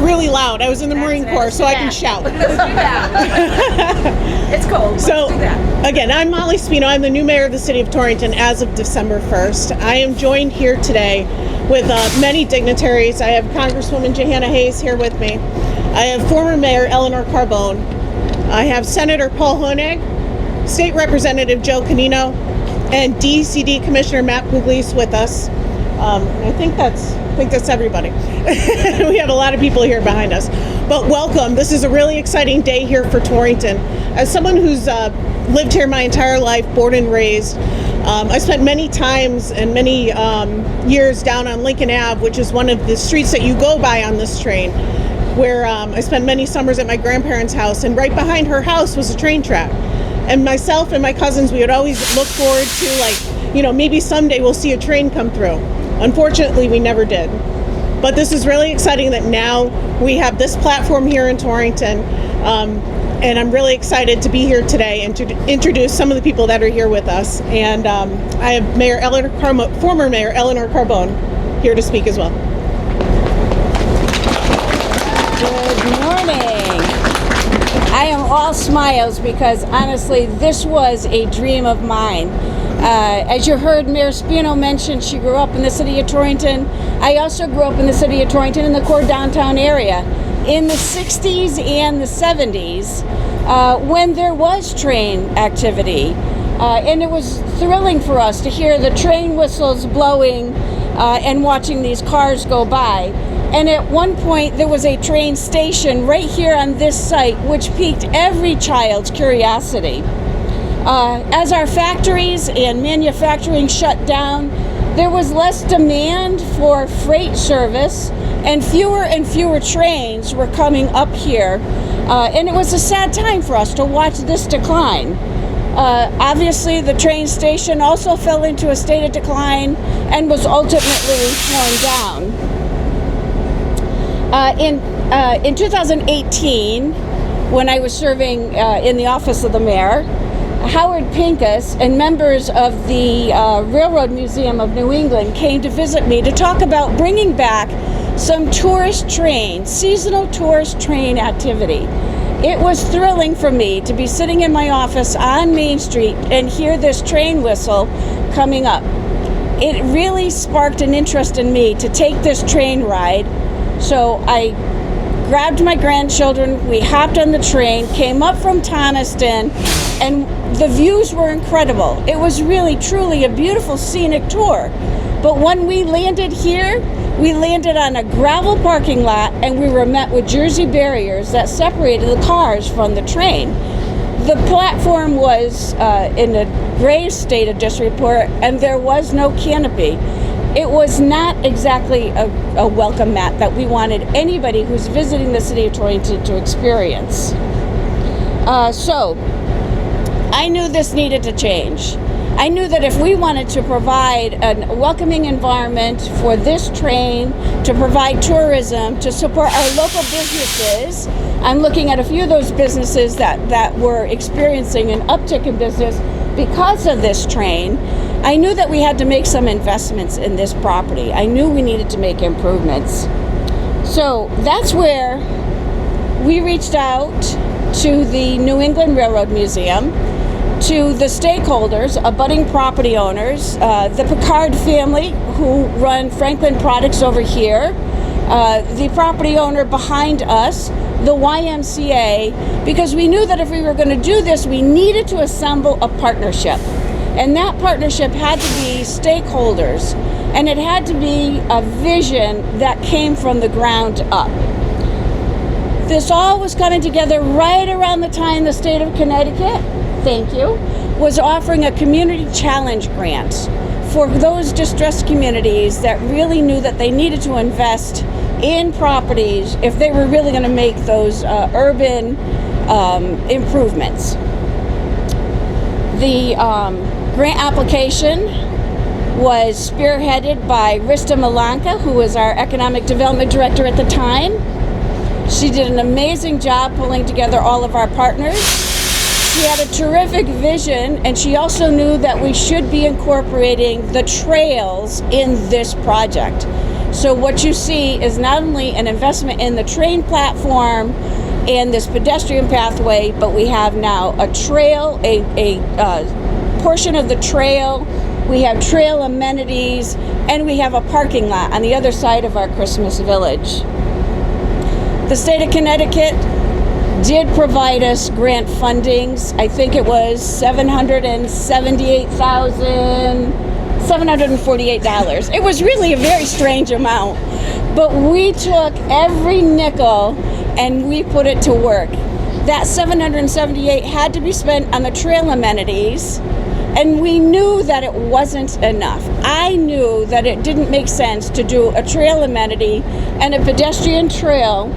really loud. I was in the Marine Corps, so I can shout. Let's do that. It's cold. Let's So, do that. again, I'm Molly Spino. I'm the new mayor of the city of Torrington as of December 1st. I am joined here today with many dignitaries. I have Congresswoman Johanna Hayes here with me. I have former Mayor Eleanor Carbone. I have Senator Paul Honig, State Representative Joe Canino, and DCD Commissioner Matt Pugliese with us. I think that's everybody. We have a lot of people here behind us. But welcome. This is a really exciting day here for Torrington. As someone who's lived here my entire life, born and raised, I spent many times and many years down on Lincoln Ave, which is one of the streets that you go by on this train, where I spent many summers at my grandparents' house, and right behind her house was a train track. And myself and my cousins, we would always look forward to, maybe someday we'll see a train come through. Unfortunately, we never did. But this is really exciting that now we have this platform here in Torrington, and I'm really excited to be here today and to introduce some of the people that are here with us. And I have former Mayor Eleanor Carbone here to speak as well. Good morning. I am all smiles because honestly, this was a dream of mine. As you heard Mayor Spino mention, she grew up in the city of Torrington. I also grew up in the city of Torrington in the core downtown area in the 60s and the 70s when there was train activity. And it was thrilling for us to hear the train whistles blowing and watching these cars go by. And at one point, there was a train station right here on this site, which piqued every child's curiosity. As our factories and manufacturing shut down, there was less demand for freight service, and fewer trains were coming up here. And it was a sad time for us to watch this decline. Obviously, the train station also fell into a state of decline and was ultimately torn down. In 2018, when I was serving in the office of the mayor, Howard Pincus and members of the Railroad Museum of New England came to visit me to talk about bringing back some seasonal tourist train activity. It was thrilling for me to be sitting in my office on Main Street and hear this train whistle coming up. It really sparked an interest in me to take this train ride. So I grabbed my grandchildren, we hopped on the train, came up from Thomaston, and the views were incredible. It was really, truly a beautiful scenic tour. But when we landed here, we landed on a gravel parking lot, and we were met with Jersey barriers that separated the cars from the train. The platform was in a grave state of disrepair, and there was no canopy. It was not exactly a welcome mat that we wanted anybody who's visiting the city of Torrington to experience. So I knew this needed to change. I knew that if we wanted to provide a welcoming environment for this train, to provide tourism, to support our local businesses, I'm looking at a few of those businesses that were experiencing an uptick in business because of this train. I knew that we had to make some investments in this property. I knew we needed to make improvements. So that's where we reached out to the New England Railroad Museum, to the stakeholders, abutting property owners, the Picard family who run Franklin Products over here, the property owner behind us, the YMCA, because we knew that if we were going to do this, we needed to assemble a partnership. And that partnership had to be stakeholders, and it had to be a vision that came from the ground up. This all was coming together right around the time the state of Connecticut, thank you, was offering a community challenge grant for those distressed communities that really knew that they needed to invest in properties if they were really going to make those urban improvements. The grant application was spearheaded by Rista Malanka, who was our economic development director at the time. She did an amazing job pulling together all of our partners. She had a terrific vision, and she also knew that we should be incorporating the trails in this project. So what you see is not only an investment in the train platform and this pedestrian pathway, but we have now a trail, a portion of the trail, we have trail amenities, and we have a parking lot on the other side of our Christmas village. The state of Connecticut did provide us grant fundings. I think it was $748. It was really a very strange amount. But we took every nickel and we put it to work. That $778 had to be spent on the trail amenities, and we knew that it wasn't enough. I knew that it didn't make sense to do a trail amenity and a pedestrian trail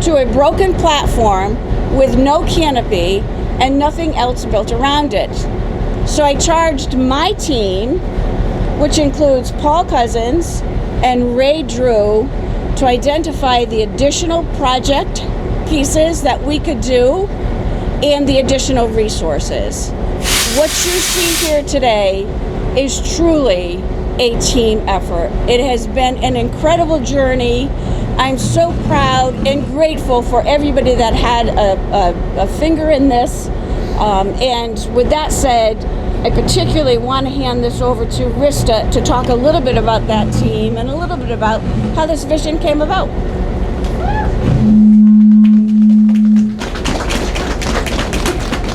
to a broken platform with no canopy and nothing else built around it. So I charged my team, which includes Paul Cousins and Ray Drew, to identify the additional project pieces that we could do and the additional resources. What you see here today is truly a team effort. It has been an incredible journey. I'm so proud and grateful for everybody that had a finger in this. And with that said, I particularly want to hand this over to Rista to talk a little bit about that team and a little bit about how this vision came about.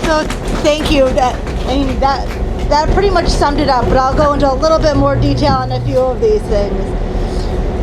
So thank you. That pretty much summed it up, but I'll go into a little bit more detail on a few of these things.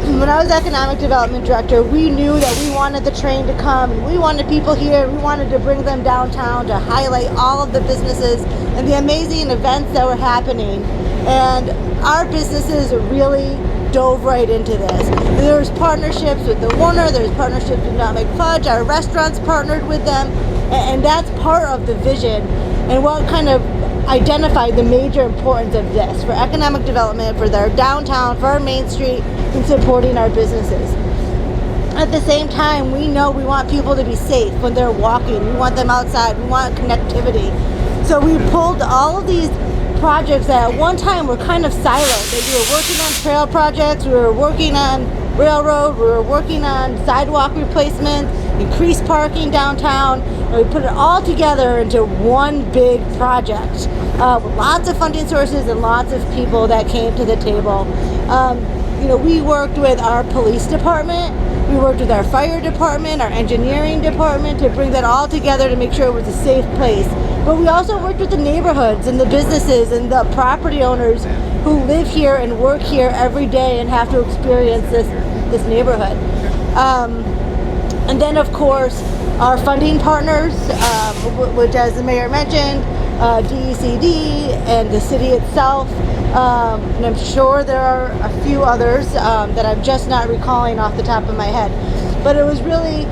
When I was economic development director, we knew that we wanted the train to come, and we wanted people here, we wanted to bring them downtown to highlight all of the businesses and the amazing events that were happening. And our businesses really dove right into this. There's partnerships with the Warner, there's partnerships with Not Make Fudge, our restaurants partnered with them, and that's part of the vision and what kind of identified the major importance of this for economic development, for their downtown, for our Main Street, and supporting our businesses. At the same time, we know we want people to be safe when they're walking. We want them outside. We want connectivity. So we pulled all of these projects that at one time were kind of siloed. That we were working on trail projects, we were working on railroad, we were working on sidewalk replacements, increased parking downtown, and we put it all together into one big project with lots of funding sources and lots of people that came to the table. We worked with our police department, we worked with our fire department, our engineering department to bring that all together to make sure it was a safe place. But we also worked with the neighborhoods and the businesses and the property owners who live here and work here every day and have to experience this neighborhood. And then, of course, our funding partners, which, as the mayor mentioned, DECD and the city itself, and I'm sure there are a few others that I'm just not recalling off the top of my head. But it was really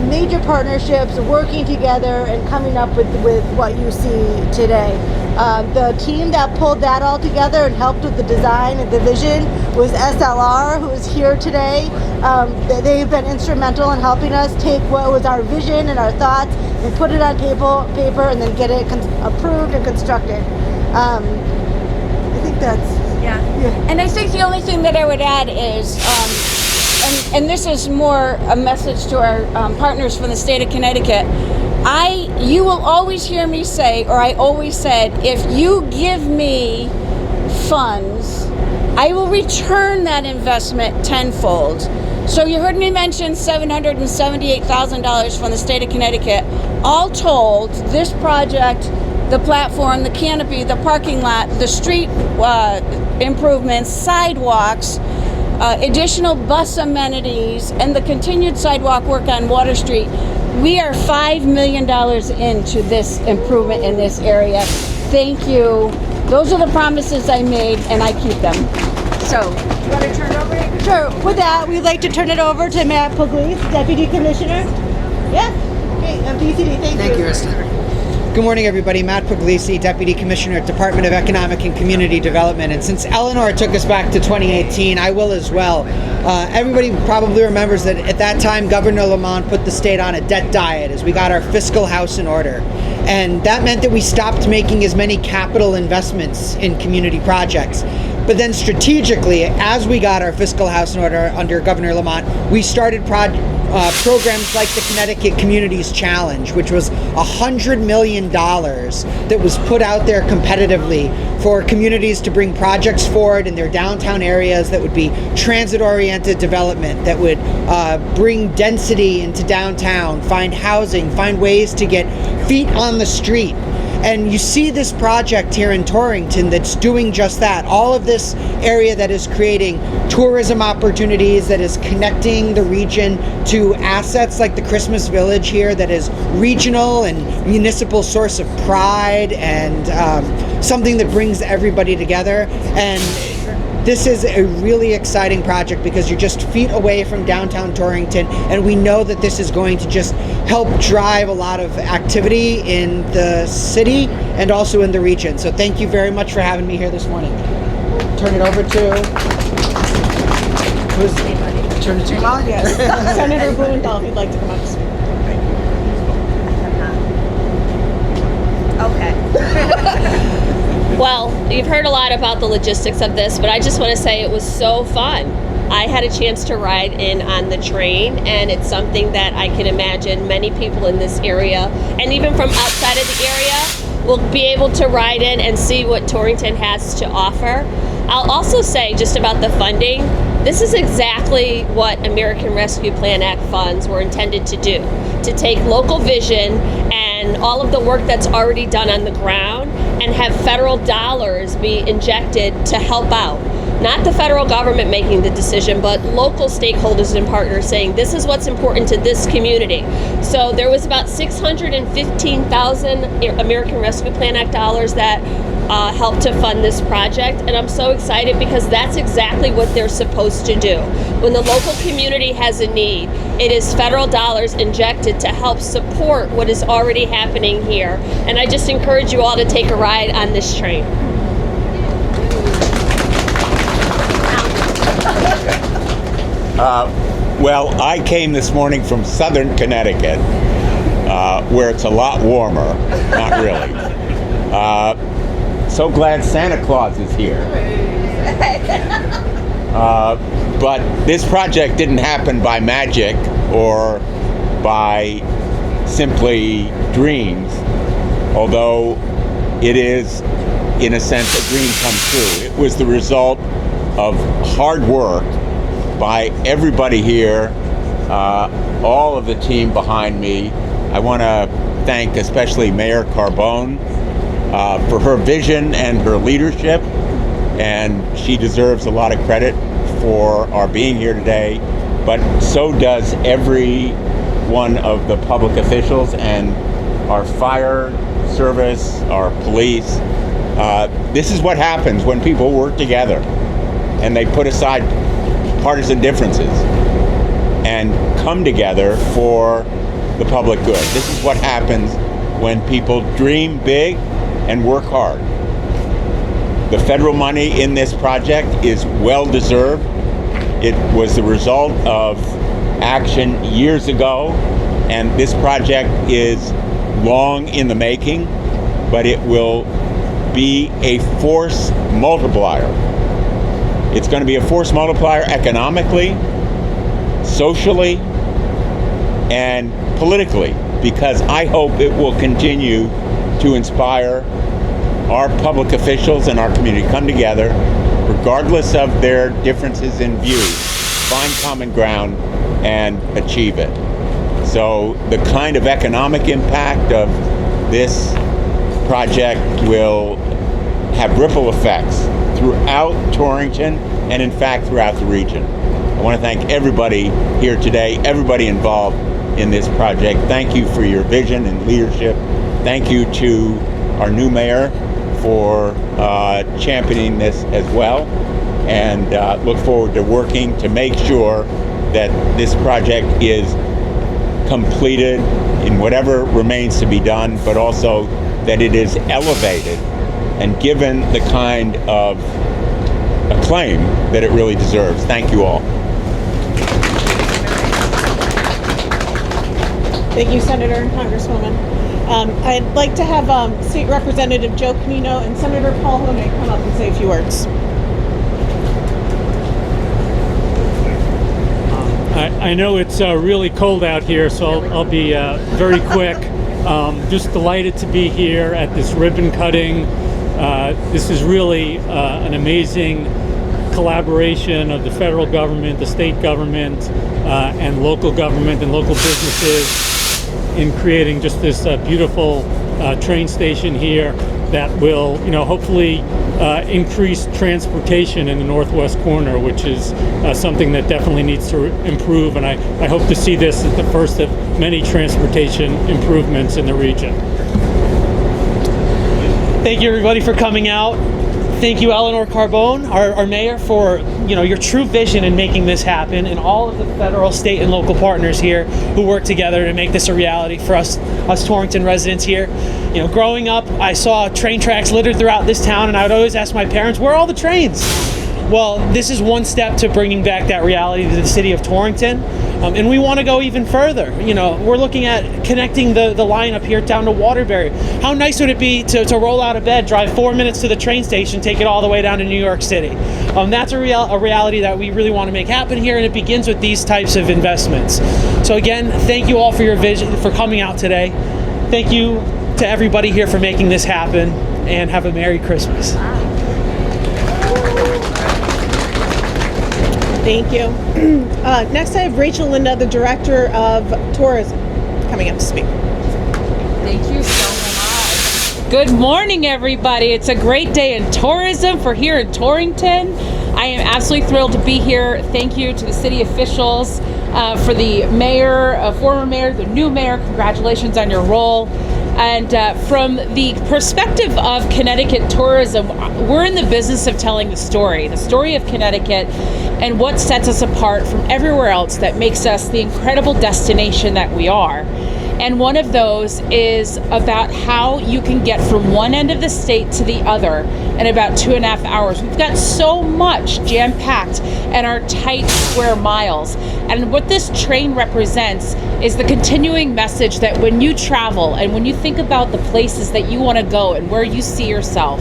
major partnerships working together and coming up with what you see today. The team that pulled that all together and helped with the design and the vision was SLR, who is here today. They've been instrumental in helping us take what was our vision and our thoughts and put it on paper and then get it approved and constructed. I think that's... Yeah. And I think the only thing that I would add is, and this is more a message to our partners from the state of Connecticut, you will always hear me say, or I always said, if you give me funds, I will return that investment tenfold. So you heard me mention $778,000 from the state of Connecticut. All told, this project, the platform, the canopy, the parking lot, the street improvements, sidewalks, additional bus amenities, and the continued sidewalk work on Water Street, we are $5 million into this improvement in this area. Thank you. Those are the promises I made, and I keep them. So, you want to turn it over? Sure. With that, we'd like to turn it over to Matt Pugliese, Deputy Commissioner. Yeah. Okay, DCD, thank you. Thank you, Rista. Good morning, everybody. Matt Pugliese, Deputy Commissioner at Department of Economic and Community Development. And since Eleanor took us back to 2018, I will as well. Everybody probably remembers that at that time, Governor Lamont put the state on a debt diet as we got our fiscal house in order. And that meant that we stopped making as many capital investments in community projects. But then strategically, as we got our fiscal house in order under Governor Lamont, we started programs like the Connecticut Communities Challenge, which was $100 million that was put out there competitively for communities to bring projects forward in their downtown areas that would be transit-oriented development, that would bring density into downtown, find housing, find ways to get feet on the street. And you see this project here in Torrington that's doing just that. All of this area that is creating tourism opportunities, that is connecting the region to assets like the Christmas Village here, that is regional and municipal source of pride and something that brings everybody together. And this is a really exciting project because you're just feet away from downtown Torrington, and we know that this is going to just help drive a lot of activity in the city and also in the region. So thank you very much for having me here this morning. Turn it over to turn it to Molly. Yes. Senator Blumenthal, if you'd like to come up to speak. Okay. Well, you've heard a lot about the logistics of this, but I just want to say it was so fun. I had a chance to ride in on the train, and it's something that I can imagine many people in this area, and even from outside of the area, will be able to ride in and see what Torrington has to offer. I'll also say just about the funding, this is exactly what American Rescue Plan Act funds were intended to do, to take local vision and all of the work that's already done on the ground and have federal dollars be injected to help out. Not the federal government making the decision, but local stakeholders and partners saying this is what's important to this community. So there was about 615,000 American Rescue Plan Act dollars that helped to fund this project, and I'm so excited because that's exactly what they're supposed to do. When the local community has a need, it is federal dollars injected to help support what is already happening here. And I just encourage you all to take a ride on this train. Well, I came this morning from southern Connecticut, where it's a lot warmer. Not really. So glad Santa Claus is here. But this project didn't happen by magic or by simply dreams, although it is, in a sense, a dream come true. It was the result of hard work by everybody here, all of the team behind me. I want to thank especially Mayor Carbone for her vision and her leadership, and she deserves a lot of credit for our being here today, but so does every one of the public officials and our fire service, our police. This is what happens when people work together and they put aside partisan differences and come together for the public good. This is what happens when people dream big and work hard. The federal money in this project is well deserved. It was the result of action years ago, and this project is long in the making, but it will be a force multiplier. It's going to be a force multiplier economically, socially, and politically, because I hope it will continue to inspire our public officials and our community to come together, regardless of their differences in view, find common ground and achieve it. So the kind of economic impact of this project will have ripple effects throughout Torrington and in fact throughout the region. I want to thank everybody here today, everybody involved in this project. Thank you for your vision and leadership. Thank you to our new mayor for championing this as well, and look forward to working to make sure that this project is completed in whatever remains to be done, but also that it is elevated and given the kind of acclaim that it really deserves. Thank you all. Thank you, Senator and Congresswoman. I'd like to have State Representative Joe Canino and Senator Paul Honig come up and say a few words. I know it's really cold out here, so I'll be very quick. Just delighted to be here at this ribbon cutting. This is really an amazing collaboration of the federal government, the state government, and local government and local businesses in creating just this beautiful train station here that will, hopefully increase transportation in the northwest corner, which is something that definitely needs to improve. And I hope to see this as the first of many transportation improvements in the region. Thank you, everybody, for coming out. Thank you, Eleanor Carbone, our mayor, for your true vision in making this happen, and all of the federal, state, and local partners here who work together to make this a reality for us Torrington residents here. Growing up, I saw train tracks littered throughout this town, and I would always ask my parents, "Where are all the trains?" Well, this is one step to bringing back that reality to the city of Torrington. And we want to go even further. We're looking at connecting the line up here down to Waterbury. How nice would it be to roll out of bed, drive 4 minutes to the train station, take it all the way down to New York City? That's a reality that we really want to make happen here, and it begins with these types of investments. So again, thank you all for your vision, for coming out today. Thank you to everybody here for making this happen, and have a Merry Christmas. Thank you. Next, I have Rachel Linda, the Director of Tourism, coming up to speak. Thank you so much. Good morning, everybody. It's a great day in tourism for here in Torrington. I am absolutely thrilled to be here. Thank you to the city officials, for the mayor, former mayor, the new mayor. Congratulations on your role. And from the perspective of Connecticut tourism, we're in the business of telling the story of Connecticut, and what sets us apart from everywhere else that makes us the incredible destination that we are. And one of those is about how you can get from one end of the state to the other in about 2.5 hours. We've got so much jam-packed in our tight square miles. And what this train represents is the continuing message that when you travel and when you think about the places that you want to go and where you see yourself,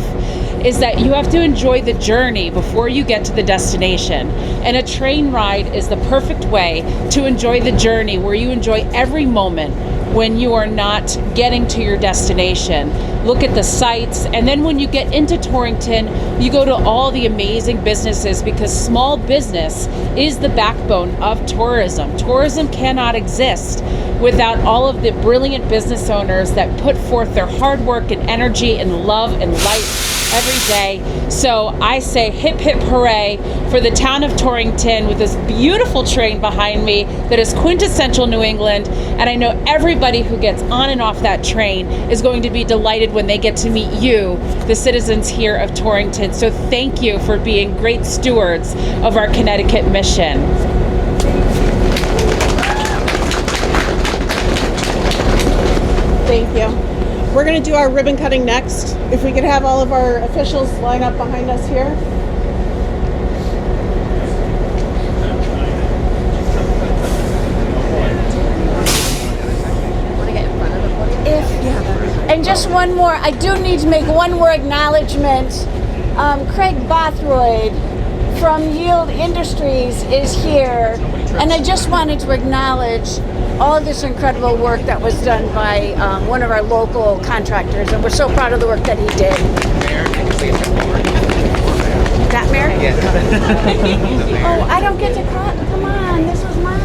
is that you have to enjoy the journey before you get to the destination. And a train ride is the perfect way to enjoy the journey, where you enjoy every moment when you are not getting to your destination. Look at the sights, and then when you get into Torrington, you go to all the amazing businesses, because small business is the backbone of tourism. Tourism cannot exist without all of the brilliant business owners that put forth their hard work and energy and love and light every day. So I say hip hip hooray for the town of Torrington, with this beautiful train behind me that is quintessential New England. And I know everybody who gets on and off that train is going to be delighted when they get to meet you, the citizens here of Torrington. So thank you for being great stewards of our Connecticut mission. Thank you. We're going to do our ribbon cutting next. If we could have all of our officials line up behind us here. And just one more, I do need to make one more acknowledgement. Craig Bothroyd from Yield Industries is here, and I just wanted to acknowledge all this incredible work that was done by one of our local contractors, and we're so proud of the work that he did. That mayor? Yes. Oh, I don't get to come on, this was mine.